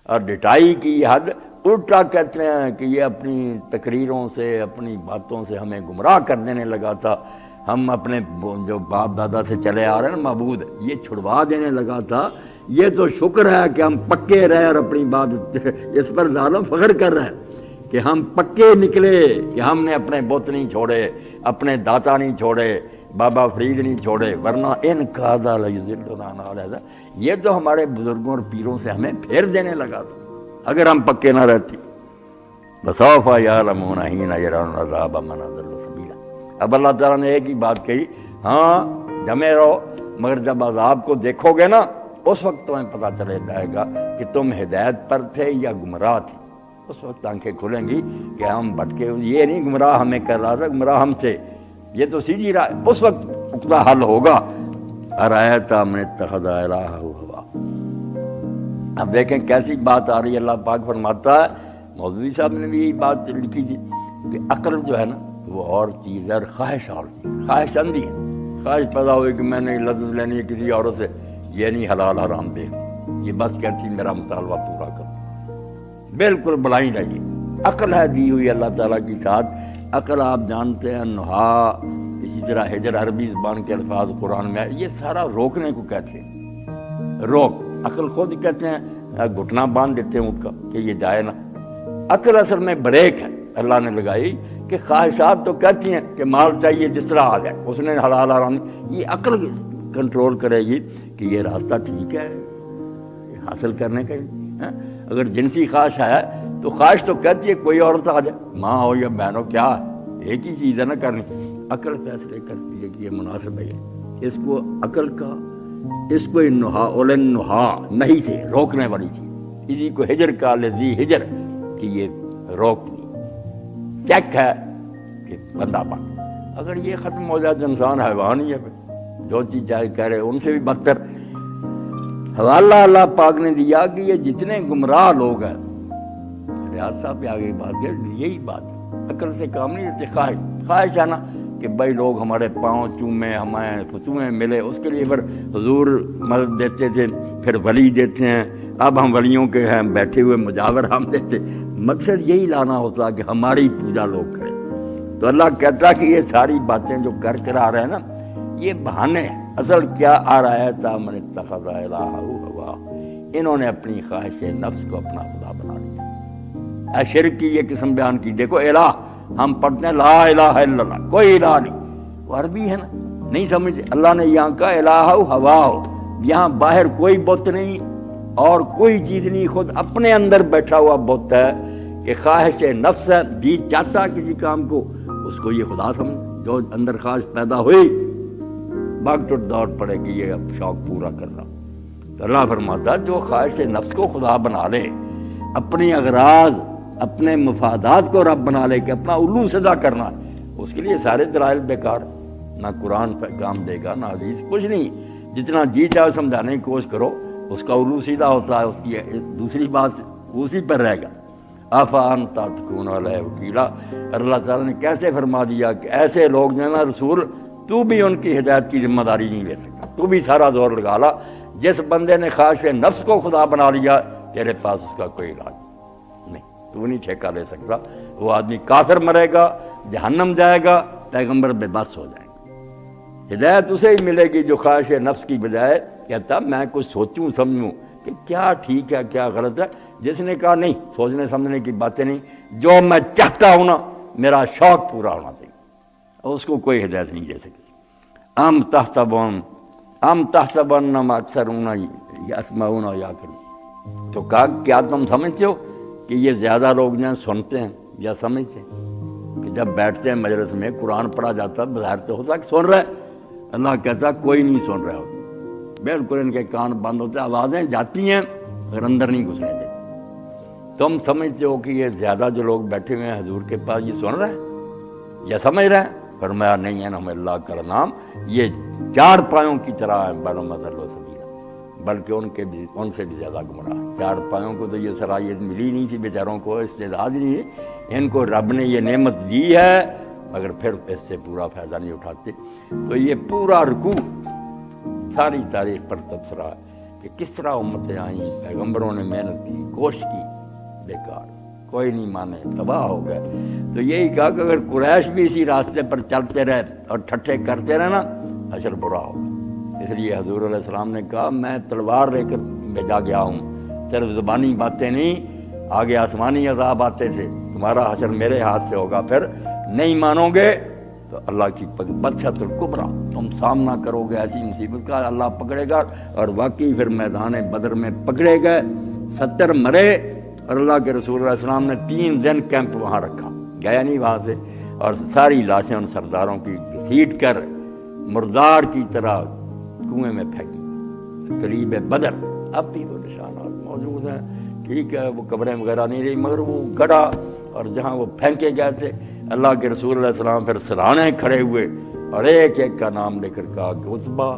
اور ڈٹائی کی حد الٹا کہتے ہیں کہ یہ اپنی تقریروں سے اپنی باتوں سے ہمیں گمراہ کر دینے لگا تھا، ہم اپنے جو باپ دادا سے چلے آ رہے ہیں نا معبود یہ چھڑوا دینے لگا تھا۔ یہ تو شکر ہے کہ ہم پکے رہے اور اپنی بات اس پر ظالم فخر کر رہے ہیں کہ ہم پکے نکلے، کہ ہم نے اپنے بت نہیں چھوڑے، اپنے داتا نہیں چھوڑے، بابا فرید نہیں چھوڑے، ورنہ ان کا یہ تو ہمارے بزرگوں اور پیروں سے ہمیں پھیر دینے لگا تھا اگر ہم پکے نہ رہتے۔ بسوف یعلمون حین یرون العذاب من اضل سبیلا۔ اب اللہ تعالیٰ نے ایک ہی بات کہی، ہاں جمے رہو، مگر جب عذاب کو دیکھو گے نا اس وقت تمہیں پتہ چلے جائے گا کہ تم ہدایت پر تھے یا گمراہ تھے۔ اس وقت آنکھیں کھلیں گی کہ ہم بھٹکے، یہ نہیں گمراہ ہمیں کر رہا تھا، گمراہ ہم تھے، یہ تو سیدھی راہ۔ اس وقت پختہ حل ہوگا۔ ارأیت من اتخذ الہہ ہوا۔ اب دیکھیں کیسی بات آ رہی ہے، اللہ پاک فرماتا ہے، مولوی صاحب نے بھی یہی بات لکھی تھی کہ عقل جو ہے نا وہ اور چیز ہے اور خواہش اور چیز، خواہش اندھی ہے۔ خواہش پیدا ہوئی کہ میں نے لذت لینی ہے کسی عورت سے، یہ نہیں حلال حرام دیکھ، یہ بس کہتی میرا مطالبہ پورا کر، بالکل بلائنڈ ہے یہ۔ عقل ہے دی ہوئی اللہ تعالیٰ کی ساتھ۔ عقل آپ جانتے ہیں نہا، اسی طرح ہجر عربی زبان کے الفاظ قرآن میں یہ سارا روکنے کو کہتے ہیں، روک۔ عقل خود کہتے ہیں گھٹنا باندھ دیتے ہیں اونٹ کا کہ یہ جائے نہ۔ عقل اصل میں بریک ہے اللہ نے لگائی کہ خواہشات تو کہتی ہیں کہ مال چاہیے جس طرح آ جائے، اس نے حلال حرام، یہ عقل کنٹرول کرے گی کہ یہ راستہ ٹھیک ہے یہ حاصل کرنے کا۔ اگر جنسی خواہش ہے تو خواہش تو کہتی ہے کوئی عورت آ جائے، ماں ہو یا بہن ہو، کیا ایک ہی چیز ہے نا کرنی۔ عقل فیصلے کرتی ہے کہ یہ مناسب ہے، اس کو عقل کا، اس کو نہا اولن نہا نہیں سے روکنے والی چیز، اسی کو ہجر کا لذی ہجر کہ یہ روک چیک ہے کہ بندہ بن۔ اگر یہ ختم ہو جائے تو انسان حیوان ہی ہے، جو چیز چاہے کہہ رہے ان سے بھی بدتر۔ حوالہ اللہ پاک نے دیا کہ یہ جتنے گمراہ لوگ ہیں، ریاض صاحب بھی آگے بات ہے، یہی بات عقل سے کام نہیں لیتے۔ خواہش ہے نا کہ بھائی لوگ ہمارے پاؤں چومیں، ہمیں فتویں ملے، اس کے لیے پھر حضور مدد دیتے تھے، پھر ولی دیتے ہیں، اب ہم ولیوں کے ہیں بیٹھے ہوئے مجاور ہم دیتے۔ مقصد یہی لانا ہوتا کہ ہماری پوجا لوگ کریں۔ تو اللہ کہتا کہ یہ ساری باتیں جو کر آ رہے ہیں نا یہ بہانے ہیں، اصل کیا آ رہا ہے؟ من اتخذ الہہ ہوا، انہوں نے اپنی خواہش نفس کو اپنا خدا بنا لیا۔ شرک کی یہ قسم بیان کی، دیکھو الہ ہم پڑھتے ہیں لا الہ الا اللہ، کوئی الہ نہیں، وہ عربی ہے نا، نہیں سمجھتے۔ اللہ نے یہاں کا الہ ہوا ہو، یہاں باہر کوئی بت نہیں اور کوئی چیز نہیں، خود اپنے اندر بیٹھا ہوا بت ہے کہ خواہش نفس ہے، جی چاہتا کسی کام کو اس کو یہ خدا سمجھ، جو اندر خواہش پیدا ہوئی بھاگ ٹوٹ دوڑ پڑے کہ یہ اب شوق پورا کرنا۔ تو اللہ فرماتا جو خواہش نفس کو خدا بنا لے، اپنی اغراض اپنے مفادات کو رب بنا لے کہ اپنا الو سدا کرنا ہے، اس کے لیے سارے دلائل بیکار، نہ قرآن پہ کام دے گا نہ حدیث، کچھ نہیں۔ جتنا جی چاہے سمجھانے کی کوشش کرو اس کا الو سیدھا ہوتا ہے، اس کی دوسری بات اسی پر رہے گا۔ افانت تکون علیہ وکیلا، اللہ تعالیٰ نے کیسے فرما دیا کہ ایسے لوگ جو ہیں نا رسول، تو بھی ان کی ہدایت کی ذمہ داری نہیں لے سکتا، تو بھی سارا زور لگا لا۔ جس بندے نے خواہش نفس کو خدا بنا لیا تیرے پاس اس کا کوئی علاج نہیں، تو نہیں ٹھیکہ لے سکتا۔ وہ آدمی کافر مرے گا، جہنم جائے گا، پیغمبر بے بس ہو جائیں گے۔ ہدایت اسے ہی ملے گی جو خواہش نفس کی بجائے کہتا میں کچھ سوچوں سمجھوں کہ کیا ٹھیک ہے کیا غلط ہے۔ جس نے کہا نہیں، سوچنے سمجھنے کی باتیں نہیں، جو میں چاہتا ہوں نا میرا شوق پورا ہونا چاہیے، اس کو کوئی ہدایت نہیں دے سکتی۔ ام تحسبن اکثرون یسمعون یعقلون، تو کہا کیا تم سمجھتے ہو کہ یہ زیادہ لوگ جو سنتے ہیں یا سمجھتے ہیں؟ کہ جب بیٹھتے ہیں مجلس میں قرآن پڑھا جاتا ہے بظاہر تو ہوتا کہ سن رہے، اللہ کہتا کوئی نہیں سن رہا ہوتا، بالکل ان کے کان بند ہوتے، آوازیں جاتی ہیں اگر اندر نہیں گھسنے دیتے۔ تم سمجھتے ہو کہ یہ زیادہ جو لوگ بیٹھے ہوئے ہیں حضور کے پاس یہ سن رہے ہیں یا سمجھ رہے ہیں؟ فرمایا نہیں ہے، ہم اللہ کا نام یہ چار پایوں کی طرح ہے، بل هم اضل سبیلا، بلکہ ان سے بھی زیادہ گمراہ۔ چار پایوں کو تو یہ صلاحیت ملی نہیں تھی بیچاروں کو، استعداد نہیں ہے، ان کو رب نے یہ نعمت دی ہے مگر پھر اس سے پورا فائدہ نہیں اٹھاتے۔ تو یہ پورا رکوع ساری تاریخ پر تبصرہ ہے کہ کس طرح امتیں آئیں، پیغمبروں نے محنت کی، کوشش کی، بیکار، کوئی نہیں مانے، تباہ ہو گئے۔ تو یہی کہا کہ اگر قریش بھی اسی راستے پر چلتے رہے اور ٹھٹھے کرتے رہے نا، حشر برا ہوگا۔ اس لیے حضور علیہ السلام نے کہا میں تلوار لے کر بھیجا گیا ہوں، صرف زبانی باتیں نہیں، آگے آسمانی عذاب آتے تھے، تمہارا حشر میرے ہاتھ سے ہوگا، پھر نہیں مانو گے تو اللہ کی بدشت الکبریٰ، تم سامنا کرو گے ایسی مصیبت کا، اللہ پکڑے گا۔ اور واقعی پھر میدان بدر میں پکڑے گئے، 70 مرے، اور اللہ کے رسول علیہ السلام نے 3 دن کیمپ وہاں رکھا، گیا نہیں وہاں سے، اور ساری لاشیں ان سرداروں کی گھسیٹ کر مردار کی طرح کنویں میں پھینکی قریب بدر۔ اب بھی وہ نشانات موجود ہیں، ٹھیک ہے وہ قبریں وغیرہ نہیں رہی، مگر وہ گڑھا اور جہاں وہ پھینکے گئے تھے، اللہ کے رسول علیہ السلام پھر سرانے کھڑے ہوئے اور ایک ایک کا نام لے کر کہا کہ عتبہ،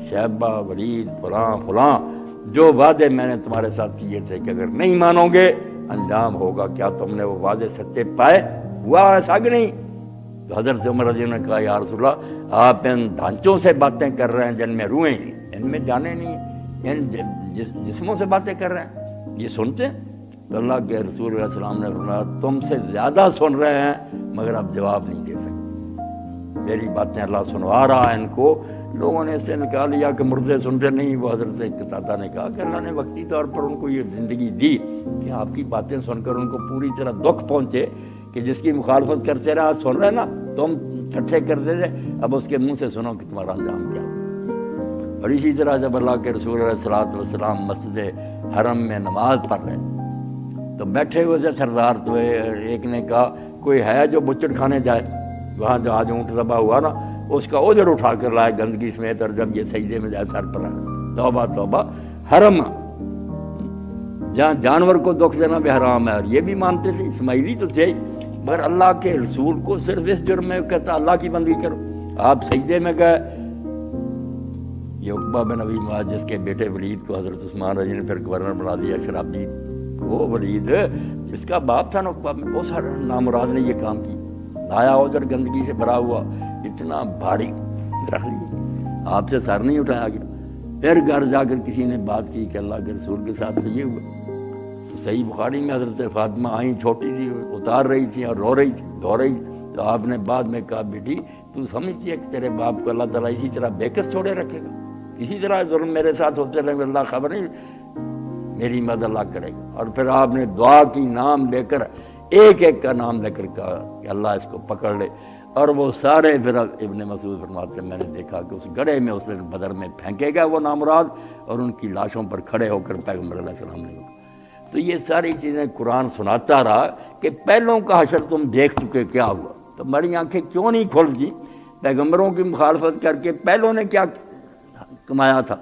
شیبہ، ولید، فلاں فلاں، جو وعدے میں نے تمہارے ساتھ کیے تھے کہ اگر نہیں مانو گے انجام ہوگا، کیا تم نے وہ وعدے سچے پائے؟ ہوا ایسا کہ نہیں؟ تو حضرت عمر رضی اللہ عنہ نے کہا یا رسول اللہ، آپ ان ڈھانچوں سے باتیں کر رہے ہیں جن میں روحیں ہیں، ان میں جانے نہیں ہیں، ان جسموں سے باتیں کر رہے ہیں، یہ سنتے ہیں؟ تو اللہ کے رسول علیہ السلام نے فرمایا تم سے زیادہ سن رہے ہیں مگر اب جواب نہیں دے سکتے، میری باتیں اللہ سنوا رہا ہے ان کو۔ لوگوں نے اس سے نکال لیا کہ مردے سنتے نہیں، وہ حضرت قتادہ نے کہا کہ اللہ نے وقتی طور پر ان کو یہ زندگی دی کہ آپ کی باتیں سن کر ان کو پوری طرح دکھ پہنچے کہ جس کی مخالفت کرتے رہا، سن رہے نا تم ٹھٹھے کرتے تھے، اب اس کے منہ سے سنو کہ تمہارا انجام کیا۔ اور اسی طرح جب اللہ کے رسول علیہ السلام مسجد حرم میں نماز پڑھ رہے تو بیٹھے ہوئے تھے سردار، تو ایک نے کہا کوئی ہے جو بچڑ کھانے جائے، وہاں جو آج اونٹ ذبح ہوا نا اس کا اجر اٹھا کر لائے گندگی سمیت، اور جب یہ سجدے میں جائے سر پر آئے۔ توبہ توبہ، حرم جہاں جانور کو دکھ دینا بھی حرام ہے، اور یہ بھی مانتے تھے، اسماعیلی تو تھے، مگر اللہ کے رسول کو صرف اس جرم میں کہتا اللہ کی بندگی کرو۔ آپ سجدے میں گئے، یہ عقبہ بن ابی معاذ جس کے بیٹے ولید کو حضرت عثمان رضی نے پھر گورنر بنا دیا، شرابی، وہ ولید جس کا باپ تھا نا عقبہ میں، اس نامراد نے یہ کام کی، آیا ادھر گندگی سے بھرا ہوا، اتنا بھاری رکھ لی، آپ سے سر نہیں اٹھایا گیا۔ پھر گھر جا کر کسی نے بات کی کہ اللہ کے رسول کے ساتھ تو یہ ہوا۔ صحیح بخاری میں حضرت فاطمہ آئیں، چھوٹی تھی، اتار رہی تھی اور رو رہی تھی، دھو رہی تھی، تو آپ نے بعد میں کہا بیٹی تو سمجھتی ہے کہ تیرے باپ کو اللہ تعالیٰ اسی طرح بےکس چھوڑے رکھے گا، اسی طرح ظلم میرے ساتھ ہوتے رہے، اللہ خبر نہیں، میری مدد اللہ کرے گا۔ اور پھر آپ نے دعا کی، نام لے کر ایک ایک کا نام لے کر کہا کہ اللہ اس کو پکڑ لے، اور وہ سارے پھر ابن مسعود فرماتے ہیں میں نے دیکھا کہ اس گڑھے میں اس دن بدر میں پھینکے گئے وہ نامراد، اور ان کی لاشوں پر کھڑے ہو کر پیغمبر علیہ السلام نے کہا۔ تو یہ ساری چیزیں قرآن سناتا رہا کہ پہلوں کا حشر تم دیکھ چکے، کیا ہوا؟ تو ہماری آنکھیں کیوں نہیں کھلتی؟ پیغمبروں کی مخالفت کر کے پہلوں نے کیا کمایا تھا،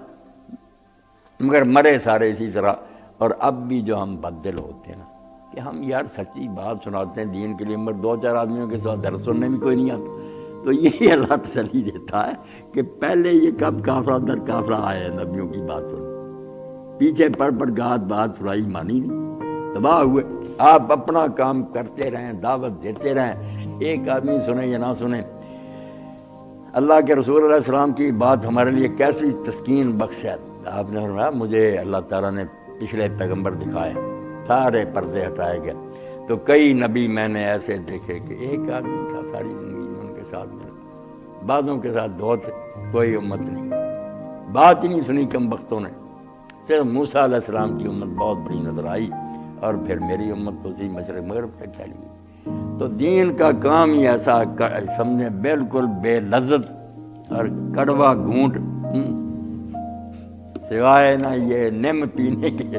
مگر مرے سارے اسی طرح۔ اور اب بھی جو ہم بددل ہوتے ہیں نا کہ ہم یار سچی بات سناتے ہیں دین کے لیے، مگر 2-4 آدمیوں کے ساتھ درس سننے میں کوئی نہیں آتا، تو یہی اللہ تسلی دیتا ہے کہ پہلے یہ کب کافرہ در کافرہ آئے ہیں نبیوں کی بات سن، پیچھے پڑھ بات سنائی مانی نہیں، تباہ ہوئے۔ آپ اپنا کام کرتے رہیں، دعوت دیتے رہیں، ایک آدمی سنے یا نہ سنے۔ اللہ کے رسول علیہ السلام کی بات ہمارے لیے کیسی تسکین بخش ہے۔ آپ نے فرمایا مجھے اللہ تعالیٰ نے پچھلے پیغمبر دکھائے، سارے پردے ہٹائے گئے، تو کئی نبی میں نے ایسے دیکھے کہ ایک آدمی تھا ساری زندگی ان کے ساتھ ملا، بعضوں کے ساتھ بہت کوئی امت نہیں، بات ہی نہیں سنی کم بختوں نے، صرف موسیٰ علیہ السلام کی امت بہت بڑی نظر آئی، اور پھر میری امت تو اسی مشرق مغرب سے پھیل گئی۔ تو دین کا کام ہی ایسا سمجھے بالکل بے لذت اور کڑوا گھونٹ، سوائے نہ یہ نیم پینے کے،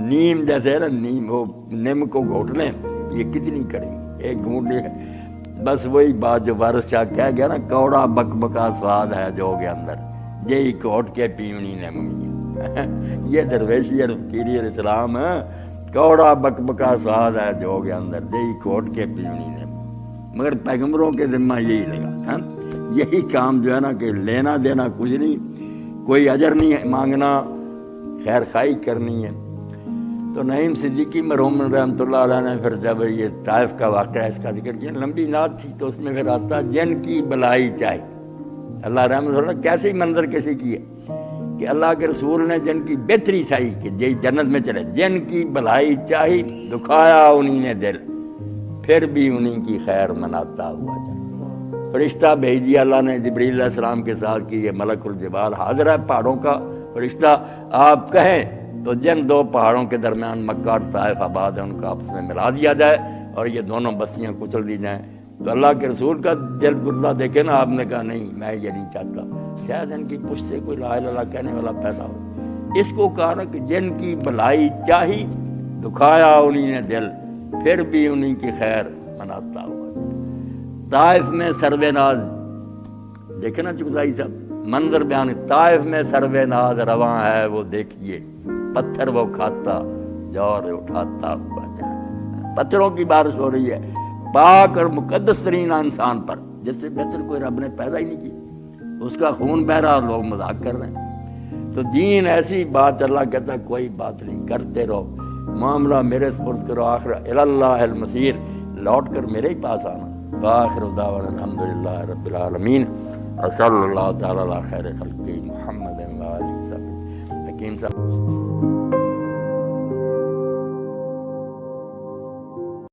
نیم جیسے نا نیم، وہ نیم کو گھونٹ لیں، یہ کتنی کڑوی، ایک گھونٹ ہے، بس وہی بات جو وارث شاہ کہہ گیا نا، کوڑا بک بکا سواد ہے جو کے اندر، یہی گھونٹ کے پیونی نیم، یہ درویشی اور فقیری اور اسلام، کوڑا بک بکا سواد ہے جو کے اندر، یہی گھونٹ کے پیونی نیم۔ مگر پیغمبروں کے ذمہ یہی لگا، یہی کام جو ہے نا کہ لینا دینا کچھ نہیں، کوئی اجر نہیں مانگنا، خیر خواہی کرنی ہے۔ تو نعیم صدیقی مرحوم رحمۃ اللہ علیہ نے پھر جب یہ طائف کا واقعہ اس کا ذکر کیا، لمبی نعت تھی، تو اس میں پھر آتا جن کی بلائی چاہے، اللہ رحمۃ اللہ کیسے منظر کیسے کی ہے کہ اللہ کے رسول نے جن کی بہتری چاہی کہ یہ جنت میں چلے، جن کی بھلائی چاہی دکھایا انہی نے دل، پھر بھی انہی کی خیر مناتا ہوا جائے۔ فرشتہ بھیج دیا اللہ نے جبریل علیہ السلام کے ساتھ کہ یہ ملک الجبال حاضر ہے، پہاڑوں کا فرشتہ، آپ کہیں تو جن دو پہاڑوں کے درمیان مکہ اور طائف آباد ہے ان کا آپس میں ملا دیا جائے اور یہ دونوں بستیاں کچل دی جائیں۔ تو اللہ کے رسول کا دل گردہ دیکھے نا، آپ نے کہا نہیں میں یہ نہیں چاہتا، شاید ان کی پشت سے کوئی لا الہ الا اللہ کہنے والا پیدا ہو۔ اس کو کہا نا کہ جن کی بھلائی چاہی دکھایا انہی نے دل، پھر بھی انہی کی خیر مناتا ہوا۔ طائف میں سرو ناز، دیکھیں نا چکزائی صاحب منظر بیان، طائف میں سرو ناز رواں ہے وہ دیکھیے، پتھر وہ کھاتا جوہر اٹھاتا ہوا جائے۔ پتھروں کی بارش ہو رہی ہے پاک اور مقدس ترین انسان پر، جس سے بہتر کوئی رب نے پیدا ہی نہیں کی، اس کا خون بہ رہا اور لوگ مذاق کر رہے ہیں۔ تو دین ایسی بات، اللہ کہتا ہے کوئی بات نہیں، کرتے رہو، معاملہ میرے سپرد کرو، آخر اللہ المصیر، لوٹ کر میرے ہی پاس آنا۔ وآخر دعوانا الحمدللہ رب العالمین، صلی اللہ تعالی علی خیر خلقہ محمد و آلہ وصحبہ۔ حکیم صاحب